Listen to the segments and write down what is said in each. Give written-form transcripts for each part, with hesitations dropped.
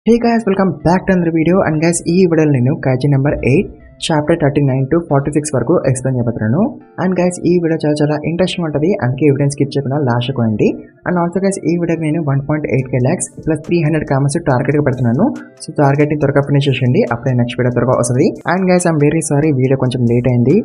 Hey guys, welcome back to another video. And guys, ఈ వీడియోలో నేను కైజీ నెంబర్ 8 చాప్టర్ 39 to 46 వరకు ఎక్స్ప్లెయిన్ చేయబోతున్నాను. అండ్ గైస్ ఈ వీడియో చాలా ఇంట్రెస్టింగ్ ఉంటుంది, అందుకే ఈ వీడియోని స్కిప్ చేయకుండా లాస్ట్ కోయండి. అండ్ ఆల్సో గైస్ ఈ వీడియోకి నేను 1.8k lakhs ప్లస్ 300 కామెంట్స్ టార్గెట్గా పెడుతున్నాను. సో టార్గెట్ని త్వరగా ఫినిష్ చేయండి, అప్పుడే నెక్స్ట్ వీడియో త్వరగా వస్తుంది. And guys I'm very sorry, video కొంచెం లేట్ అయింది,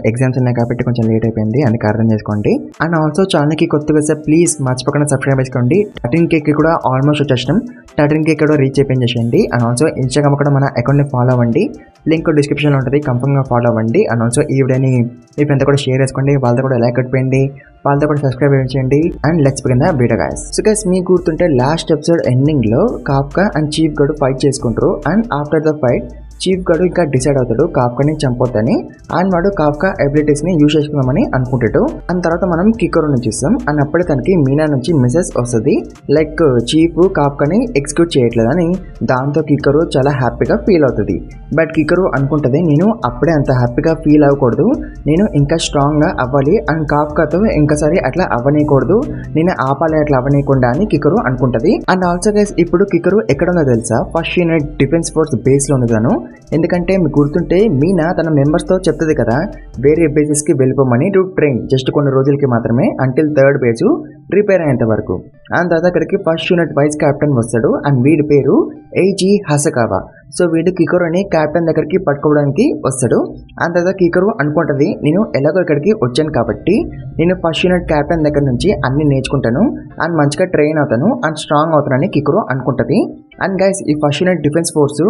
ఎగ్జామ్స్ ఉన్నాయి కాబట్టి కొంచెం లేట్ అయిపోయింది, అందుకే అర్థం చేసుకోండి. అండ్ ఆల్సో ఛానల్కి కొత్తగా వస్తే ప్లీజ్ మర్చిపోకుండా సబ్స్క్రైబ్ చేసుకోండి. 13k కూడా ఆల్మోస్ట్ వచ్చేసినాం, 13k కూడా రీచ్ అయిపోయింది. అండ్ ఆల్సో ఇన్స్టాగ్రామ్ కూడా మన అకౌంట్ని ఫాలో అవ్వండి, లింక్ డిస్క్రిప్షన్లో ఉంటుంది, కంఫర్మ్గా ఫాలో అవ్వండి. అండ్ ఆల్సో ఈ వీడియోని మీ ఫ్రెండ్తో కూడా షేర్ చేసుకోండి, వాళ్ళతో కూడా లైక్ కొట్టిపోయింది, వాళ్ళతో కూడా సబ్స్క్రైబ్ చేయండి. And let's begin the video guys. So guys మీకు గుర్తుంటే లాస్ట్ ఎపిసోడ్ ఎండింగ్లో కాఫ్కా అండ్ చీఫ్ గడు ఫైట్ చేసుకుంటారు. And after the fight chief గడు ఇంకా డిసైడ్ అవుతాడు కాఫ్కాని చంపొద్దని. అండ్ వాడు కాఫ్కా ఎబిలిటీస్ని యూజ్ చేసుకుందామని అనుకుంటాడు. అండ్ తర్వాత మనం కికరోని చూస్తాం. అండ్ అప్పుడే తనకి మీనా నుంచి మెసేజ్ వస్తుంది, లైక్ చీఫ్ కాఫ్కాని ఎగ్జిక్యూట్ చేయట్లేదని. దాంతో కికరు చాలా హ్యాపీగా ఫీల్ అవుతుంది. బట్ కికరు అనుకుంటుంది, నేను అప్పుడే అంత హ్యాపీగా ఫీల్ అవ్వకూడదు, నేను ఇంకా స్ట్రాంగ్గా అవ్వాలి, అండ్ కాఫ్కాతో ఇంకోసారి అట్లా అవ్వనీయకూడదు, నేను ఆపాలి అట్లా అవ్వనీయకుండా అని కికరు అనుకుంటుంది. అండ్ ఆల్సో గైస్ ఇప్పుడు కికరు ఎక్కడుందో తెలుసా? ఫస్ట్ యూనిట్ డిఫెన్స్ ఫోర్స్ బేస్లో ఉన్నదాను. ఎందుకంటే మీకు గుర్తుంటే మీనా తన మెంబర్స్తో చెప్తుంది కదా, వేరే బేసెస్కి వెళ్ళిపోమని, టు ట్రైన్ జస్ట్ కొన్ని రోజులకి మాత్రమే, అంటిల్ థర్డ్ బేసు రిపేర్ అయ్యేంత వరకు. అండ్ తర్వాత అక్కడికి ఫస్ట్ యూనిట్ వైస్ కెప్టెన్ వస్తాడు, అండ్ వీడి పేరు ఏజీ హసకావా. సో వీడు కికరుని కెప్టెన్ దగ్గరికి పట్టుకోవడానికి వస్తాడు. అండ్ తర్వాత కికరు అనుకుంటుంది, నేను ఎలాగో ఇక్కడికి వచ్చాను కాబట్టి నేను ఫస్ట్ యూనిట్ కెప్టెన్ దగ్గర నుంచి అన్ని నేర్చుకుంటాను, అండ్ మంచిగా ట్రైన్ అవుతాను, అండ్ స్ట్రాంగ్ అవుతానని కికరు అనుకుంటుంది. అండ్ గైస్ ఈ ఫస్ట్ యూనిట్ డిఫెన్స్ ఫోర్సు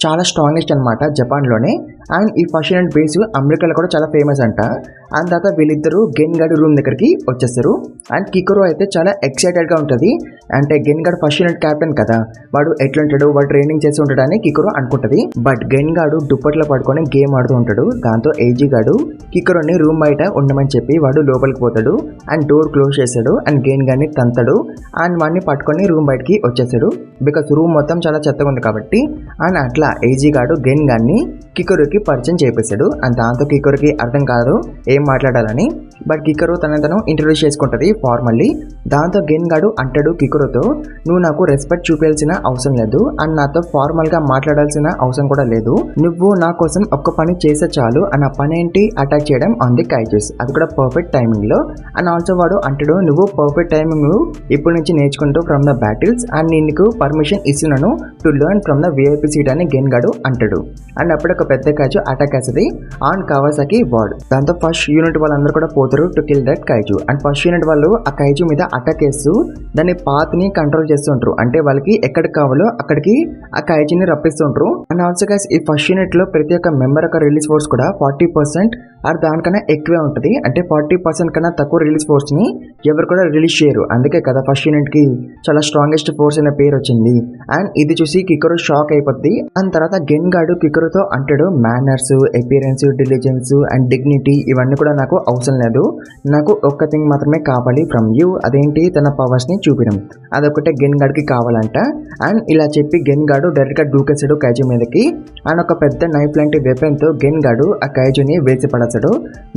చాలా స్ట్రాంగెస్ట్ అనమాట జపాన్లోనే. అండ్ ఈ ఫస్ట్ యూనిట్ బేస్ అమెరికాలో కూడా చాలా ఫేమస్ అంట. అండ్ తర్వాత వీళ్ళిద్దరూ గెన్ గడ్ రూమ్ దగ్గరికి వచ్చేస్తారు. అండ్ కికరు అయితే చాలా ఎక్సైటెడ్గా ఉంటుంది, అంటే గెన్ గడ్ ఫస్ట్ యూనిట్ కెప్టెన్ కదా, వాడు ఎట్లుంటాడు, వాడు ట్రైనింగ్ చేసి ఉంటాడు అని కికరు అనుకుంటుంది. బట్ గెన్ గాడు దుప్పట్లో పడుకొని గేమ్ ఆడుతూ ఉంటాడు. దాంతో ఏజీ గాడు కికరుని రూమ్ బయట ఉండమని చెప్పి వాడు లోపలికి పోతాడు, అండ్ డోర్ క్లోజ్ చేస్తాడు, అండ్ గెన్ గాడిని తంతాడు, అండ్ వాడిని పట్టుకొని రూమ్ బయటికి వచ్చేస్తాడు, బికాస్ రూమ్ మొత్తం చాలా చెత్తగా ఉంది కాబట్టి. అండ్ అట్లా ఏజీ గాడు గెన్ గాడిని కికరుకి పరిచయం చేపిస్తాడు. అండ్ దాంతో కికరుకి అర్థం కాదు ఏం మాట్లాడాలని, బట్ కికరు తను ఇంట్రడ్యూస్ చేసుకుంటుంది ఫార్మల్లీ. దాంతో గెన్ గాడు అంటాడు కికరుతో, నువ్వు నాకు రెస్పెక్ట్ చూపించాల్సిన అవసరం లేదు, అండ్ నాతో ఫార్మల్గా మాట్లాడాల్సిన అవసరం కూడా లేదు, నువ్వు నా కోసం ఒక్క పని చేస్తే చాలు, అండ్ ఆ పని ఏంటి, అటాక్ చేయడం ఆన్ ది కైజూస్, అది కూడా పర్ఫెక్ట్ టైమింగ్లో. అండ్ ఆల్సో వాడు అంటాడు, నువ్వు పర్ఫెక్ట్ టైమింగ్ ఇప్పటి నుంచి నేర్చుకుంటూ ఫ్రమ్ ద బ్యాటిల్స్, అండ్ నీకు పర్మిషన్ ఇస్తున్నాను to learn from the VIP seat అని గెన్ గాడు అంటాడు. అండ్ అప్పుడు ఒక పెద్ద కైజు అటాక్ వేస్తుంది ఆన్ కవాసాకి వార్డ్. దాంతో ఫస్ట్ యూనిట్ వాళ్ళందరూ కూడా పోతారు to kill that kaiju. And first unit వాళ్ళు ఆ కైజు మీద అటాక్ వేస్తూ దాని పాత్ని కంట్రోల్ చేస్తుంటారు, అంటే వాళ్ళకి ఎక్కడికి కావాలో అక్కడికి ఆ కైజుని రప్పిస్తుంటారు. అండ్ ఆల్సో గైస్ ఈ ఫస్ట్ యూనిట్ లో ప్రతి ఒక్క మెంబర్ యొక్క రిలీజ్ ఫోర్స్ కూడా 40% ఆర్ దానికన్నా ఎక్కువే ఉంటుంది, అంటే 40% కన్నా తక్కువ రిలీజ్ ఫోర్స్ ని ఎవరు కూడా రిలీజ్ చేయరు. అందుకే కదా ఫస్ట్ యూనిట్ కి చాలా స్ట్రాంగెస్ట్ ఫోర్స్ అనే పేరు వచ్చింది. అండ్ ఇది చూసి కికరు షాక్ అయిపోద్ది. అండ్ తర్వాత గెన్ గాడు కికరుతో అంటాడు, manners, appearance, diligence and dignity ఇవన్నీ కూడా నాకు అవసరం లేదు, నాకు ఒక్క థింగ్ మాత్రమే కావాలి ఫ్రమ్ యూ, అదేంటి తన పవర్స్ ని చూపించడం, అదొకటే గెన్ గాడికి కావాలంట. అండ్ ఇలా చెప్పి గెన్ గాడు డైరెక్ట్ గా దూకేసాడు కైజు మీదకి. అండ్ ఒక పెద్ద నైఫ్ లాంటి వెపన్ తో గెన్ గాడు ఆ కైజుని వేసి పడేస్తాడు.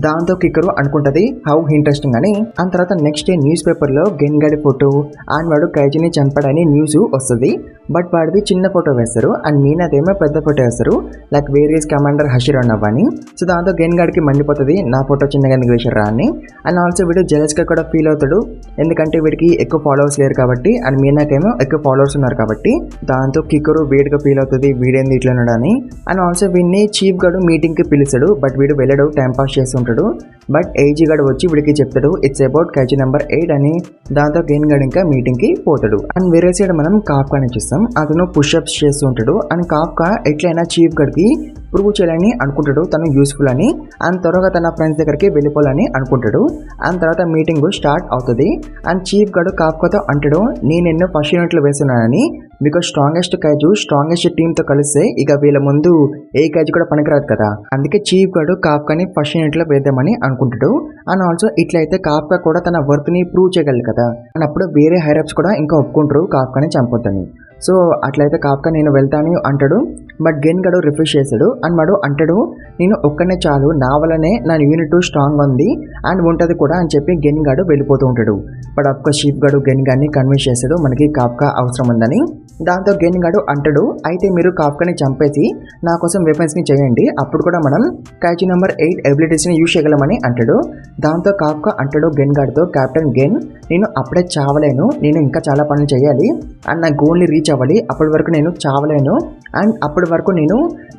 దాంతో కికరు అనుకుంటది హౌ ఇంట్రెస్టింగ్ అని. అండ్ తర్వాత నెక్స్ట్ డే న్యూస్ పేపర్ లో గెన్ గాడి ఫోటో అండ్ వాడు కైజుని చంపాడని న్యూస్ వస్తుంది. బట్ వాడిది చిన్న ఫోటో వేస్తారు, అండ్ మీనాదేమో పెద్ద ఫోటో వేస్తారు, లైక్ వేరియస్ కమాండర్ హషిరో నవ్వని. సో దాంతో గెన్ గాడికి మండిపోతుంది, నా ఫోటో చిన్నగా ఎందుకు వేసారా అని. అండ్ ఆల్సో వీడు జెలస్గా కూడా ఫీల్ అవుతాడు, ఎందుకంటే వీడికి ఎక్కువ ఫాలోవర్స్ లేరు కాబట్టి, అండ్ మీనాకేమో ఎక్కువ ఫాలోవర్స్ ఉన్నారు కాబట్టి. దాంతో కికరు వీడిగా ఫీల్ అవుతుంది, వీడేంది ఇట్లా ఉన్నాడని. అండ్ ఆల్సో వీడిని చీఫ్ గాడు మీటింగ్కి పిలుస్తాడు, బట్ వీడు వెళ్ళడు, టైం పాస్ చేస్తుంటాడు. బట్ ఏజీ గాడు వచ్చి వీడికి చెప్తాడు, ఇట్స్ అబౌట్ కైజు నెంబర్ 8 అని. దాంతో గెన్ గాడు ఇంకా మీటింగ్కి పోతాడు. అండ్ వేరే సైడ్ మనం కాఫ్కాని చూస్తాం, అతను పుషప్స్ చేస్తూ ఉంటాడు. అండ్ కాఫ్కా ఎట్లయినా చీఫ్ గడికి ప్రూవ్ చేయాలని అనుకుంటాడు, తను యూస్ఫుల్ అని. అండ్ త్వరగా తన ఫ్రెండ్స్ దగ్గరికి వెళ్ళిపోవాలని అనుకుంటాడు. అండ్ తర్వాత మీటింగ్ స్టార్ట్ అవుతుంది. అండ్ చీఫ్ గడు కాఫ్కాతో అంటాడు, నేను ఎన్నో ఫస్ట్ యూనిట్లు వేస్తున్నానని, బికాస్ స్ట్రాంగెస్ట్ కైజు స్ట్రాంగెస్ట్ టీంతో కలిస్తే ఇక వీళ్ళ ముందు ఏ కైజు కూడా పనికిరాదు కదా, అందుకే చీఫ్ గడు కాఫ్కాని ఫస్ట్ యూనిట్లో వేద్దామని అనుకుంటాడు. అండ్ ఆల్సో ఇట్లయితే కాఫ్కా కూడా తన వర్క్ ని ప్రూవ్ చేయగలరు కదా, అండ్ అప్పుడు వేరే హైరప్స్ కూడా ఇంకా ఒప్పుకుంటారు కాఫ్కాని చంపొద్దని. సో అట్లయితే కాఫ్కా నేను వెళ్తాను అంటాడు. బట్ గెన్ గడు రిఫ్యూజ్ చేశాడు. అండ్ వాడు అంటాడు నేను ఒక్కనే చాలు, నా వల్లనే నా యూనిట్ స్ట్రాంగ్ ఉంది అండ్ ఉంటుంది కూడా అని చెప్పి గెన్ గడు వెళ్ళిపోతూ ఉంటాడు. బట్ అఫ్కోర్స్ షీప్ గడు గెన్ గాడిని కన్విన్స్ చేశాడు మనకి కాఫ్కా అవసరం ఉందని. దాంతో గెన్ గడు అంటాడు అయితే మీరు కాఫ్కాని చంపేసి నా కోసం వెపన్స్ని చేయండి, అప్పుడు కూడా మనం కాజీ నెంబర్ 8 ఎబిలిటీస్ని యూజ్ చేయగలమని అంటాడు. దాంతో కాఫ్కా అంటాడు గెన్ గడుతో, కెప్టెన్ గెన్ నేను అప్పుడే చావలేను, నేను ఇంకా చాలా పనులు చేయాలి అండ్ నా గోల్ని రీచ్ అవ్వాలి, అప్పటి వరకు నేను చావలేను అండ్ అప్పటి వరకు నేను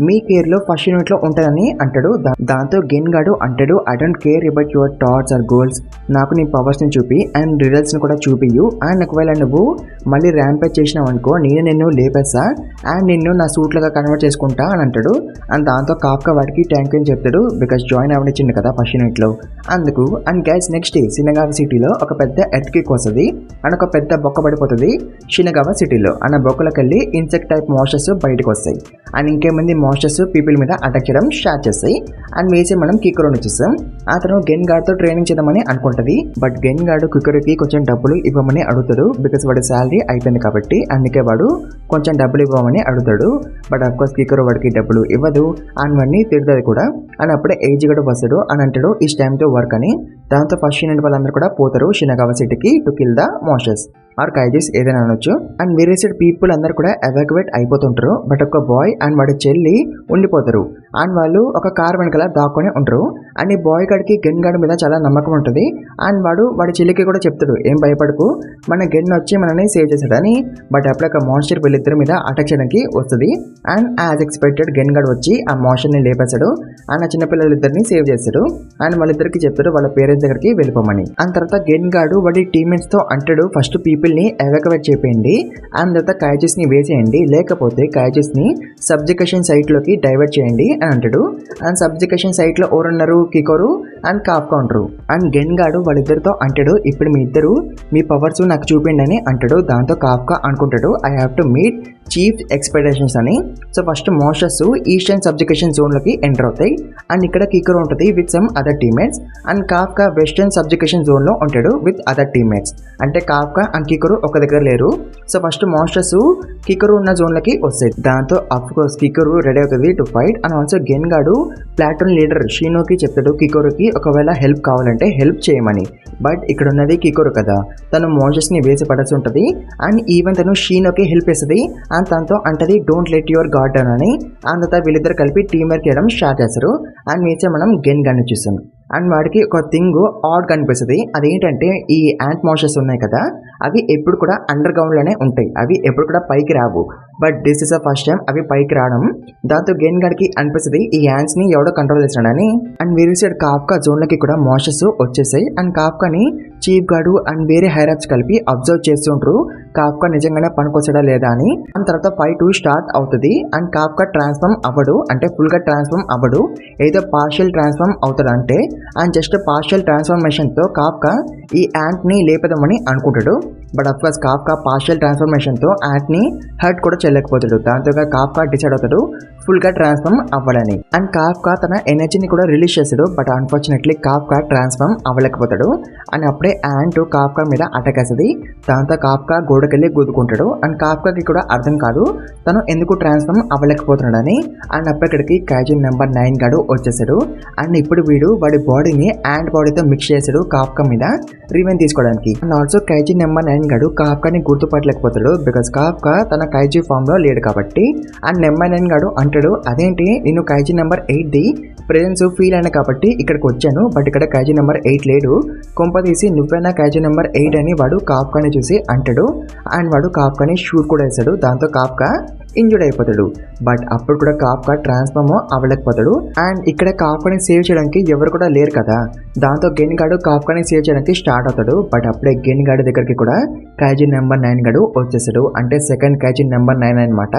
మీ కేర్లో ఫస్ట్ యూనిట్లో ఉంటానని అంటాడు. దాంతో గెన్ గడు అంటాడు I don't care about your thoughts or goals, నాకు నీ పవర్స్ని చూపి అండ్ రిజల్ట్స్ని కూడా చూపియు అండ్ ఒకవేళ నువ్వు మళ్ళీ ర్యాంపేజ్ చేసినావు అనుకో నేను నిన్ను లేపేస్తా అండ్ నిన్ను నా సూట్లుగా కన్వర్ట్ చేసుకుంటా అని అంటాడు. అండ్ దాంతో కాఫ్కా వాడికి థ్యాంక్ యూ అని చెప్తాడు బికాస్ జాయిన్ అవ్వనిచ్చింది కదా ఫస్ట్ యూనిట్లో అందుకు. అండ్ గైస్ నెక్స్ట్ డే షినగావా సిటీలో ఒక పెద్ద ఎర్త్క్వేక్ వస్తుంది అండ్ ఒక పెద్ద బొక్క పడిపోతుంది షినగావా సిటీలో. అండ్ ఆ బొక్కలోకి వెళ్ళి ఇన్సెక్ట్ టైప్ మాన్స్టర్స్ బయటకు వస్తాయి అండ్ ఇంకేమంది మాన్స్టర్స్ పీపుల్ మీద అటాక్ చేయడం స్టార్ట్ చేస్తాయి. అండ్ వేసి మనం కికరోని చూస్తాం. అతను గెన్ గార్డ్తో ట్రైనింగ్ చేద్దామని అనుకుంటుంది. బట్ గెన్ గార్డ్ కికరోకి కొంచెం డబ్బులు ఇవ్వమని అడుగుతాడు బికాస్ వాడి శాలరీ అయిపోయింది కాబట్టి, అందుకే వాడు కొంచెం డబ్బులు ఇవ్వమని అడుగుతాడు. బట్ అఫ్కోర్స్ కికరో వాడికి డబ్బులు ఇవ్వదు అండ్ వాడిని తిడుతుంది కూడా. అండ్ అప్పుడే ఏజ్ కూడా వస్తాడు అని అంటాడు ఇస్ టైమ్ టు వర్క్ అని. దాంతో ఫస్ట్ యూనిట్ వాళ్ళందరూ కూడా పోతారు షినగావా సిటీకి to kill the monsters or kaijus ఏదైనా అనొచ్చు. అండ్ వేరే సైడ్ పీపుల్ అందరు కూడా ఎవాక్యువేట్ అయిపోతుంటారు. బట్ ఒక బాయ్ అండ్ వాడి చెల్లి ఉండిపోతారు అండ్ వాళ్ళు ఒక కార్ వెనకాల దాక్కొని ఉంటారు. అండ్ ఈ బాయ్ గడికి గెన్ గార్డ్ మీద చాలా నమ్మకం ఉంటుంది అండ్ వాడి చెల్లికి కూడా చెప్తాడు ఏం భయపడకు మన గెన్ వచ్చి మనల్ని సేవ్ చేశాడని. బట్ అప్పుడు ఒక మాన్స్టర్ వీళ్ళిద్దరి మీద అటాక్ చేయడానికి వస్తుంది అండ్ యాజ్ ఎక్స్పెక్టెడ్ గెన్ గార్డ్ వచ్చి ఆ మాన్స్టర్ని లేపేశాడు అండ్ ఆ చిన్నపిల్లలిద్దరిని సేవ్ చేస్తాడు అండ్ వాళ్ళిద్దరికి చెప్తాడు వాళ్ళ పేరెంట్స్ దగ్గరికి వెళ్ళిపోమని. అండ్ తర్వాత గెన్ గార్డ్ వాడి టీమ్మేట్స్తో అంటాడు ఫస్ట్ పీపుల్ని ఎవాక్యువేట్ చేయండి అండ్ తర్వాత కైజీస్ని వేసేయండి, లేకపోతే కైజీస్ని సబ్జుకేషన్ సైట్లోకి డైవర్ట్ చేయండి అని అంటాడు. అండ్ సబ్జుకేషన్ సైట్లో ఎవరున్నారు కికోరు అండ్ కాఫ్కా ఉంటారు. అండ్ గెన్ గార్డ్ వాళ్ళిద్దరితో అంటాడు ఇప్పుడు మీ ఇద్దరు మీ పవర్స్ నాకు చూపిండి అని అంటాడు. దాంతో కాఫ్కా అనుకుంటాడు I have to meet chief expectations అని. So first monsters eastern subjugation జోన్లోకి ఎంటర్ అవుతాయి అండ్ ఇక్కడ కికోరు ఉంటుంది with some other teammates and Kafka western subjugation జోన్లో ఉంటాడు విత్ అదర్ టీమ్మేట్స్. అంటే కాఫ్కా అండ్ కికోరు ఒక దగ్గర లేరు. సో ఫస్ట్ మాన్స్టర్స్ కికోరు ఉన్న జోన్లోకి వస్తాయి. దాంతో అఫ్కోర్స్ కికోరు రెడీ అవుతుంది to fight. And also Gen guard platoon leader షీనోకి చెప్తాడు కికోరుకి ఒకవేళ హెల్ప్ కావాలంటే హెల్ప్ చేయమని. బట్ ఇక్కడ ఉన్నది కికోరు కదా, తను మాన్స్టర్స్ని వేసి పడాల్సి ఉంటుంది అండ్ ఈవెన్ తను షీనోకి హెల్ప్ చేస్తుంది అండ్ తనతో అంటది don't let your guard down అని. అండ్ తర్వాత వీళ్ళిద్దరు కలిపి టీమ్ వర్క్ చేయడం స్టార్ట్ చేస్తారు అండ్ వేసే మనం గెన్ గార్డ్ని చూస్తాం. అండ్ వాడికి ఒక థింగ్ ఆడ్ కనిపిస్తుంది. అదేంటంటే ఈ యాంట్ మాన్స్టర్స్ ఉన్నాయి కదా అవి ఎప్పుడు కూడా అండర్ గ్రౌండ్లోనే ఉంటాయి, అవి ఎప్పుడు కూడా పైకి రావు. But this is the first time అవి పైకి రావడం. దాంతో గెన్ గార్డ్కి అనిపిస్తుంది ఈ యాంట్స్ని ఎవడో కంట్రోల్ చేస్తున్నాడని. అండ్ వేరే సైడ్ కాఫ్కా జోన్లోకి కూడా మాన్స్టర్స్ వచ్చేసాయి అండ్ కాఫ్కాని చీఫ్ గార్డు అండ్ వేరే హైరాప్స్ కలిపి అబ్జర్వ్ చేస్తుంటారు కాఫ్కా నిజంగానే పనికొచ్చడా లేదా అని. అండ్ తర్వాత ఫైట్ స్టార్ట్ అవుతుంది అండ్ కాఫ్కా ట్రాన్స్ఫార్మ్ అవ్వడు, అంటే ఫుల్గా ట్రాన్స్ఫార్మ్ అవ్వడు, ఏదో పార్షియల్ ట్రాన్స్ఫార్మ్ అవుతాడు అంటే. అండ్ జస్ట్ పార్షియల్ ట్రాన్స్ఫర్మేషన్తో కాఫ్కా ఈ యాంట్ని లేపదామని అనుకుంటాడు. బట్ అఫ్కోర్స్ కాఫ్కా పార్షియల్ ట్రాన్స్ఫర్మేషన్తో యాంట్ని హర్ట్ కూడా చేయలేకపోతాడు. దాంతో కాఫ్కా డిసైడ్ అవుతాడు ఫుల్గా ట్రాన్స్ఫార్మ్ అవ్వాలని. అండ్ కాఫ్కా తన ఎనర్జీని కూడా రిలీజ్ చేస్తాడు. బట్ అన్ఫార్చునేట్లీ కాఫ్కా ట్రాన్స్ఫార్మ్ అవ్వలేకపోతాడు. అండ్ అప్పుడే యాంట్ కాఫ్కా మీద అటాక్ వేస్తుంది. దాంతో కాఫ్కా గోడకెళ్ళి గుద్దుకుంటాడు అండ్ కాఫ్కాకి కూడా అర్థం కాదు తను ఎందుకు ట్రాన్స్ఫార్మ్ అవ్వలేకపోతున్నాడని. అండ్ అప్పటికి కాజీ నెంబర్ 9 గాడు వచ్చేసాడు అండ్ ఇప్పుడు వీడు వాడి బాడీని యాంట్ బాడీతో మిక్స్ చేసాడు కాఫ్కా మీద రివెంజ్ తీసుకోవడానికి. అండ్ ఆల్సో కైజీ నెంబర్ 9 గాడు కాఫ్కాని గుర్తుపట్టలేకపోతాడు బికాస్ కాఫ్కా తన కైజీ ఫామ్ లో లేడు కాబట్టి. అండ్ నెంబర్ 9 గాడు అంటాడు అదేంటి నేను కైజీ నెంబర్ 8ది ప్రెజెన్స్ ఫీల్ అయినా కాబట్టి ఇక్కడికి వచ్చాను, బట్ ఇక్కడ కైజీ నెంబర్ 8 లేడు, కొంప తీసి నువ్వైనా కైజీ నెంబర్ 8 అని వాడు కాఫ్కాని చూసి అంటాడు. అండ్ వాడు కాఫ్కాని షూట్ కూడా వేస్తాడు. దాంతో కాఫ్కా ఇంజూర్డ్ అయిపోతాడు. బట్ అప్పుడు కూడా కాఫ్కా ట్రాన్స్ఫార్మ్ అవ్వలేకపోతాడు. అండ్ ఇక్కడ కాఫ్కాని సేవ్ చేయడానికి ఎవరు కూడా లేరు కదా, దాంతో గెన్ గాడు కాఫ్కాని సేవ్ చేయడానికి స్టార్ట్ అవుతాడు. బట్ అప్పుడే గెన్ గాడి దగ్గరికి కూడా కైజీ నెంబర్ 9 గాడు వచ్చేసాడు, అంటే సెకండ్ కైజీ నెంబర్ 9 అనమాట.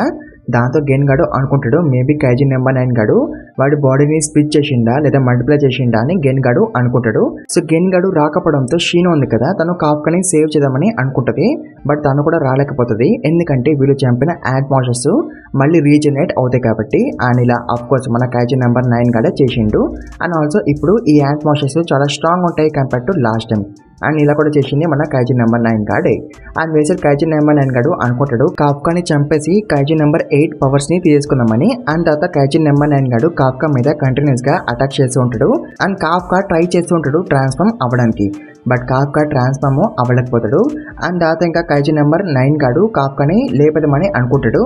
దాంతో గెన్ గాడు అనుకుంటాడు మేబీ కైజీ నెంబర్ 9 గాడు వాడి బాడీని స్ప్లిట్ చేసిండా లేదా మల్టిప్లై చేసిండా అని గెన్ గాడు అనుకుంటాడు. సో గెన్ గాడు రాకపోవడంతో షీనో ఉంది కదా తను కాఫ్కాని సేవ్ చేద్దామని అనుకుంటుంది. బట్ తను కూడా రాలేకపోతుంది ఎందుకంటే వీళ్ళు చంపిన యాంట్ మాన్స్టర్స్ మళ్ళీ రీజనరేట్ అవుతాయి కాబట్టి. అండ్ ఇలా అఫ్కోర్స్ మన కైజీ నెంబర్ 9 గాడే చేసిండు. అండ్ ఆల్సో ఇప్పుడు ఈ యాంట్ మాన్స్టర్స్ చాలా స్ట్రాంగ్ ఉంటాయి compare to last time. And ఇలా కూడా చేసింది మన కైజీ నెంబర్ 9 గాడే. అండ్ వేసాడు కైజీ నెంబర్ 9 గాడు అనుకుంటాడు కాఫ్కాని చంపేసి కైజీ నెంబర్ 8 పవర్స్ ని తీసుకుందామని. అండ్ తర్వాత కైజీ నెంబర్ 9 గాడు కాఫ్కా మీద కంటిన్యూస్ గా అటాక్ చేస్తూ ఉంటాడు. అండ్ కాఫ్కా ట్రై చేస్తూ ఉంటాడు ట్రాన్స్ఫార్మ్ అవ్వడానికి, బట్ కాఫ్కా ట్రాన్స్ఫార్మ్ అవ్వలేకపోతాడు. అండ్ తర్వాత ఇంకా కైజీ నెంబర్ 9 గాడు కాఫ్కాని లేపదమని అనుకుంటాడు,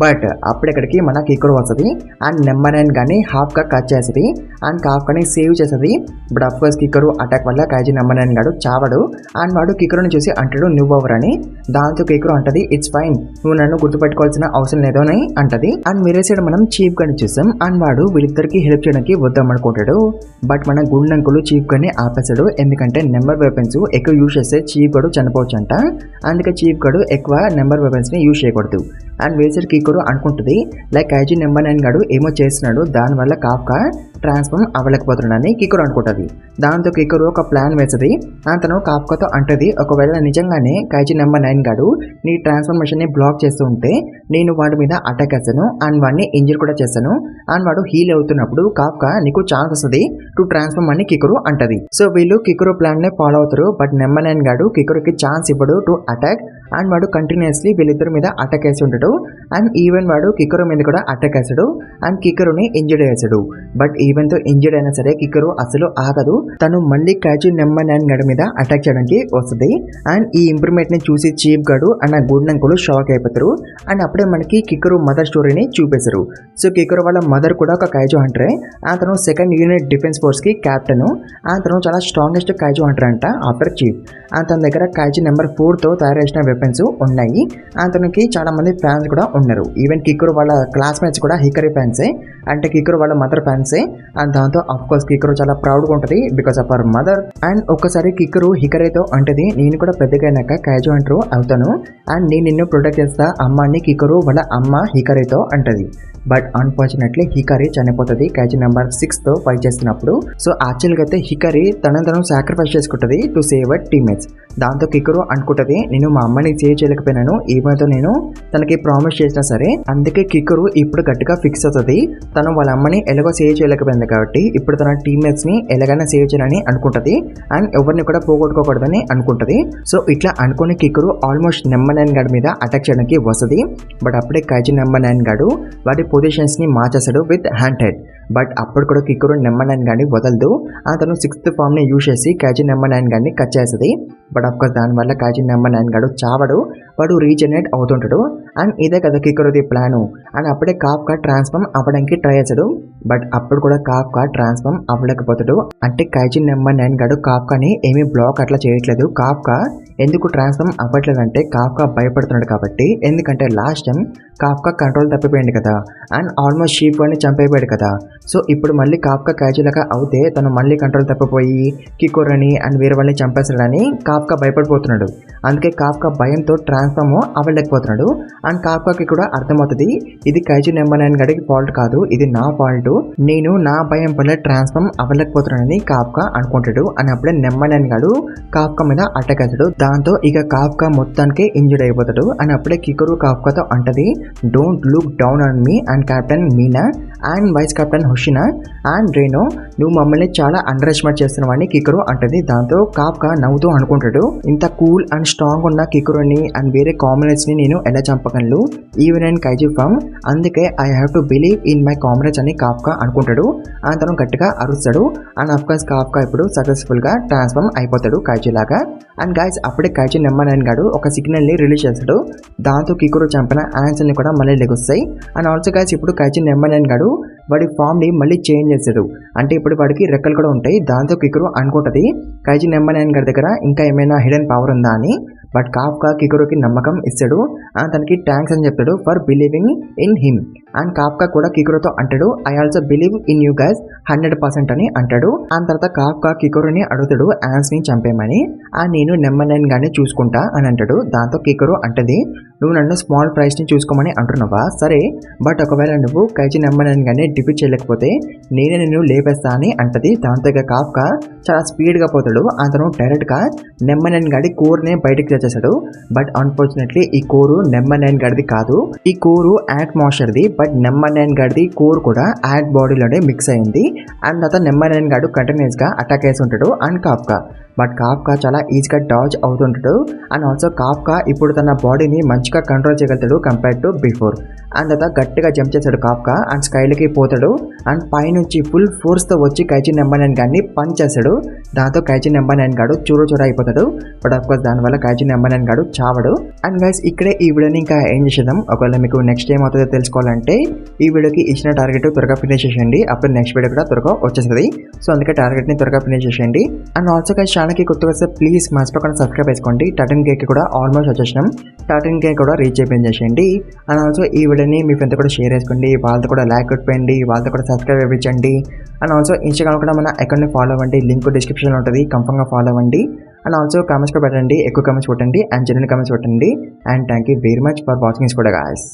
బట్ అప్పుడెక్కడికి మన కికురు వస్తుంది. అండ్ నెంబర్ 9 గాని హాఫ్ గా కట్ చేస్తుంది అండ్ కాఫ్కాని సేవ్ చేస్తుంది. బట్ అఫ్ కోర్స్ కికరు అటాక్ వల్ల కైజీ నెంబర్ 9 గాడు చావడు. అండ్ వాడు కికరుని చూసి అంటాడు నువ్వు ఓవర్ అని. దాంతో కికరు అంటది ఇట్స్ ఫైన్, నువ్వు నన్ను గుర్తుపెట్టుకోవాల్సిన అవసరం లేదో అని అంటది. అండ్ వేరే సైడ్ మనం చీఫ్ గాని చూసాం. అండ్ వాడు వీళ్ళిద్దరికి హెల్ప్ చేయడానికి వద్దాం అనుకుంటాడు, బట్ మన గుండంకులు చీఫ్ గాని ఆపేశాడు. ఎందుకంటే నెంబర్ వెపన్స్ ఎక్కువ యూజ్ చేస్తే చీఫ్ గడు చనిపోవచ్చు అంట. అందుకే చీఫ్ గడు ఎక్కువ నెంబర్ వెపన్స్ ని యూజ్ చేయకూడదు. అండ్ వేసర్ కికరు అనుకుంటుంది లైక్ కైజీ నెంబర్ 9 గాడు ఏమో చేస్తున్నాడు, దానివల్ల కాఫ్కా ట్రాన్స్ఫార్మ్ అవ్వలేకపోతున్నాడని కికరు అనుకుంటుంది. దాంతో కికరు ఒక ప్లాన్ వేస్తుంది. తను కాఫ్కాతో అంటది ఒకవేళ నిజంగానే కైజీ నెంబర్ 9 గాడు నీ ట్రాన్స్ఫర్మేషన్ ని బ్లాక్ చేస్తూ ఉంటే నేను వాడి మీద అటాక్ చేస్తాను అండ్ వాడిని ఇంజర్ కూడా చేస్తాను. అండ్ వాడు హీల్ అవుతున్నప్పుడు కాఫ్కా నీకు ఛాన్స్ వస్తుంది టు ట్రాన్స్ఫార్మ్ అని కికరు అంటది. సో వీళ్ళు కికరు ప్లాన్ నే ఫాలో అవుతారు. బట్ నెంబర్ 9 గాడు కికరుకి ఛాన్స్ ఇవ్వడు టు అటాక్. అండ్ వాడు కంటిన్యూస్లీ వీళ్ళిద్దరి మీద అటాక్ వేసి ఉంటాడు. అండ్ ఈవెన్ వాడు కికరు మీద కూడా అటాక్ వేస్తాడు అండ్ కికరుని ఇంజర్డ్ చేస్తాడు. బట్ ఈవెన్ తో ఇంజర్డ్ అయినా సరే కికరు అసలు ఆగదు. తను మళ్ళీ కైజీ నెంబర్ 9 గడి మీద అటాక్ చేయడానికి వస్తుంది. అండ్ ఈ ఇంప్రూవ్మెంట్ ని చూసి చీఫ్ గడు అండ్ ఆ గుండంకులు షాక్ అయిపోతారు. అండ్ అప్పుడే మనకి కికరు మదర్ స్టోరీని చూపేశారు. సో కికరు వాళ్ళ మదర్ కూడా ఒక కైజో హంటరే. అతను సెకండ్ యూనిట్ డిఫెన్స్ ఫోర్స్ కి క్యాప్టెన్. అతను చాలా స్ట్రాంగెస్ట్ కైజో హంటర్ అంట ఆఫ్టర్ చీఫ్. తన దగ్గర కైజీ నెంబర్ 4 తో తయారు చేసిన వెపన్స్ ఉన్నాయి. అతనికి చాలా మంది ఫ్యాన్స్ కూడా ఉన్నారు. ఈవెన్ కికరు వాళ్ళ క్లాస్మేట్స్ కూడా హికరీ ఫ్యాన్సే, అంటే కికరు వాళ్ళ మదర్ ఫ్యాన్సే. అండ్ దాంతో అఫ్ కోర్స్ కికరు చాలా ప్రౌడ్ గా ఉంటది because of our mother. And ఒక్కసారి కికరు హికరీతో అంటది నేను కూడా పెద్దగా అయినాక కైజో హంటర్ అవుతాను అండ్ నేను నిన్ను ప్రొటెక్ట్ చేస్తా అమ్మాని కికరు వాళ్ళ అమ్మ హికరీతో అంటది. బట్ అన్ఫార్చునేట్లీ హికరీ చనిపోతుంది కైజీ నెంబర్ 6 తో ఫైట్ చేస్తున్నప్పుడు. సో యాక్చువల్గా అయితే హికరీ తను సాక్రిఫైస్ చేసుకుంటది టు సేవ్ అవర్ టీమ్మేట్స్. దాంతో కికరు అనుకుంటది నేను మా అమ్మని సేవ్ చేయలేకపోయినాను ఈమెతో నేను తనకి ప్రామిస్ చేసినా సరే. అందుకే కికరు ఇప్పుడు గట్టిగా ఫిక్స్ అవుతుంది తను వాళ్ళ అమ్మని ఎలాగో సేవ్ చేయలేకపోయింది కాబట్టి ఇప్పుడు తన టీమ్మేట్స్ ని ఎలాగైనా సేవ్ చేయాలని అనుకుంటది అండ్ ఎవరిని కూడా పోగొట్టుకోకూడదని అనుకుంటది. సో ఇట్లా అనుకుని కికరు ఆల్మోస్ట్ నెంబర్ 9 గాడి మీద అటాక్ చేయడానికి వస్తుంది. బట్ అప్పుడే కైజీ నెంబర్ 9 గాడు వాడి పొజిషన్స్ ని మార్చేస్తాడు విత్ హ్యాండ్ హెడ్. బట్ అప్పుడు కూడా కికరు నెంబర్ 9 గాడిని వదలదు. అతను 6th ఫామ్ ని యూజ్ చేసి కైజీ నెంబర్ 9 గాడిని కట్ చేస్తుంది. బట్ అఫ్కోర్స్ దానివల్ల కైజీ నెంబర్ 9 గాడు చావడు, వాడు రీజనరేట్ అవుతుంటాడు. అండ్ ఇదే కదా కికరుది ప్లాను. అండ్ అప్పుడే కాఫ్కా ట్రాన్స్ఫార్మ్ అవ్వడానికి ట్రై చేశాడు. బట్ అప్పుడు కూడా కాఫ్కా ట్రాన్స్ఫార్మ్ అవ్వలేకపోతాడు. అంటే కైజీ నెంబర్ 9 గాడు కాఫ్కాని ఏమీ బ్లాక్ అట్లా చేయట్లేదు. కాఫ్కా ఎందుకు ట్రాన్స్ఫార్మ్ అవ్వట్లేదు అంటే కాఫ్కా భయపడుతున్నాడు కాబట్టి. ఎందుకంటే లాస్ట్ టైం కాఫ్కా కంట్రోల్ తప్పిపోయింది కదా అండ్ ఆల్మోస్ట్ షీప్ అని చంపైపోయాడు కదా. సో ఇప్పుడు మళ్ళీ కాఫ్కా కైజీలాగా అవుతే తను మళ్ళీ కంట్రోల్ తప్పిపోయి కికోరని అండ్ వేరే వాళ్ళని చంపేస్తాడని కాఫ్కా భయపడిపోతున్నాడు. అందుకే కాఫ్కా భయంతో ట్రాన్స్ఫార్మ్ అవ్వలేకపోతున్నాడు. అండ్ కాఫ్కాకి కూడా అర్థమవుతుంది ఇది కైజీ నెంబర్ 9 గడికి ఫాల్ట్ కాదు, ఇది నా ఫాల్ట్, నేను నా భయం వల్ల ట్రాన్స్ఫార్మ్ అవ్వలేకపోతున్నాడని కాఫ్కా అనుకుంటాడు. అని అప్పుడే నెంబర్ 9 గాడు కాఫ్కా మీద అటాక్ అవుతాడు. దాంతో ఇక కాఫ్కా మొత్తానికి ఇంజర్డ్ అయిపోతాడు. అని అప్పుడే కికరు కాఫ్కాతో అంటది don't look down on me and captain Mina and vice captain Hoshina and Reno, నువ్వు మమ్మల్ని చాలా అండర్ ఎస్టిమేట్ చేస్తున్నావని కికరు అంటది. దాంతో కాఫ్కా నవ్వుతూ అనుకుంటాడు ఇంత కూల్ అండ్ స్ట్రాంగ్ ఉన్న కికరుని అండ్ వేరే కామ్రేడ్స్ ని నేను ఎలా చంపగలను ఈవెన్ అండ్ కైజీ ఫామ్, అందుకే I have to believe in my comrades అని కాఫ్కా అనుకుంటాడు. తను గట్టిగా అరుస్తాడు. అండ్ అఫ్కోర్స్ కాఫ్కా ఇప్పుడు సక్సెస్ఫుల్ గా ట్రాన్స్ఫార్మ్ అయిపోతాడు కైజీ లాగా. అండ్ గైస్ అప్పుడే కైజీ నెంబర్ 9 గాడు ఒక సిగ్నల్ ని రిలీజ్ చేస్తాడు. దాంతో కికరు చంపిన యాండ్స్ ని కూడా మళ్ళీ లెగుస్తాయి. అండ్ ఆల్సో గైస్ ఇప్పుడు కైజీ నెంబర్ 9 గాడు వాడి ఫామ్ ని మళ్ళీ చేంజ్ చేస్తాడు. అంటే ఇప్పుడు వాడికి రెక్కలు కూడా ఉంటాయి. దాంతో కికరు అనుకుంటది కైజీ నెంబర్ 9 గారి దగ్గర ఇంకా ఏమైనా హిడెన్ పవర్ ఉందా అని. బట్ కాఫ్కా కికరుకి నమ్మకం ఇస్తాడు. తనకి థ్యాంక్స్ అని చెప్తాడు for believing in him. And Kafka కూడా కికరుతో అంటాడు I also believe in you guys 100% అని అంటాడు. ఆ తర్వాత కాఫ్కా కికరుని అడుగుతాడు యాండ్స్ ని చంపేమని. నేను నెంబర్ 9 గానే చూసుకుంటా అని అంటాడు. దాంతో కికరు అంటది నువ్వు నన్ను స్మాల్ ప్రైస్ ని చూసుకోమని అంటున్నావా, సరే, బట్ ఒకవేళ నువ్వు కైజీ నెంబర్ 9 గానే డిఫీట్ చేయలేకపోతే నేనే నిన్ను లేపేస్తా అని అంటది. దాంతో ఇక కాఫ్కా చాలా స్పీడ్ గా పోతాడు. అతను డైరెక్ట్ గా నెంబర్ 9 గాడి కోర్ నే బయటకు తెచ్చేసాడు. బట్ అన్ఫార్చునేట్లీ ఈ కోరు నెంబర్ 9 గాడిది కాదు, ఈ కోరు యాంట్ మాస్టర్ది, బట్ నెంబర్ 9 గాడిది కోర్ కూడా యాడ్ బాడీలోనే మిక్స్ అయింది. అండ్ తర్వాత నెంబర్ 9 గాడు కంటిన్యూస్గా అటాక్ వేసి ఉంటాడు అండ్ కాఫ్కా. బట్ కాఫ్కా చాలా ఈజీగా డాజ్ అవుతుంటాడు. అండ్ ఆల్సో కాఫ్కా ఇప్పుడు తన బాడీని మంచిగా కంట్రోల్ చేయగలుగుతాడు కంపేర్ టు బిఫోర్. అండ్ తర్వాత గట్టిగా జంప్ చేస్తాడు కాఫ్కా అండ్ స్కైలకి పోతాడు. అండ్ పైనుంచి ఫుల్ ఫోర్స్తో వచ్చి కైచి నెంబర్ 9 గాడిని పంచ్ చేస్తాడు. దాంతో కైచి నెంబర్ 9 గాడు చూర అయిపోతాడు. బట్ ఆఫ్కోర్స్ దానివల్ల కైచి నెంబర్ 9 గాడు చావడు. అండ్ గైస్ ఇక్కడే ఈ వీడియోని ఇంకా ఏం చేసేద్దాం. ఒకవేళ మీకు నెక్స్ట్ ఏం అవుతుందో తెలుసుకోవాలంటే ఈ వీడియోకి ఇచ్చిన టార్గెట్ త్వరగా ఫినిష్ చేసేయండి. అప్పుడు నెక్స్ట్ వీడియో కూడా త్వరగా వచ్చేస్తుంది. సో అందుకే టార్గెట్ని త్వరగా ఫినిష్ చేసేయండి. అండ్ ఆల్సో గైస్ ఛానల్కి కొత్తగా వస్తే ప్లీజ్ మర్చిపోకుండా సబ్స్క్రైబ్ చేసుకోండి. 13K కూడా ఆల్మోస్ట్ వచ్చేసినాం. 13K కూడా రీచ్ చేసేయండి. అండ్ ఆల్సో ఈ వీడియోని మీ ఫ్రెండ్తో కూడా షేర్ చేసుకోండి. వాళ్ళతో కూడా లైక్ కొట్టిపోయండి, వాళ్ళతో కూడా సబ్స్క్రైబ్ ఇప్పించండి. అండ్ ఆల్సో ఇన్స్టాగ్రామ్ కూడా మన అకౌంట్ని ఫాలో అవ్వండి. లింక్ డిస్క్రిప్షన్లో ఉంటుంది, కన్ఫర్మ్గా ఫాలో అవ్వండి. అండ్ ఆల్సో కామెంట్స్ కూడా పెట్టండి, ఎక్కువ కామెంట్స్ పెట్టండి అండ్ జెన్యూన్ కామెంట్స్ పెట్టండి. And thank you very much for watching this video guys.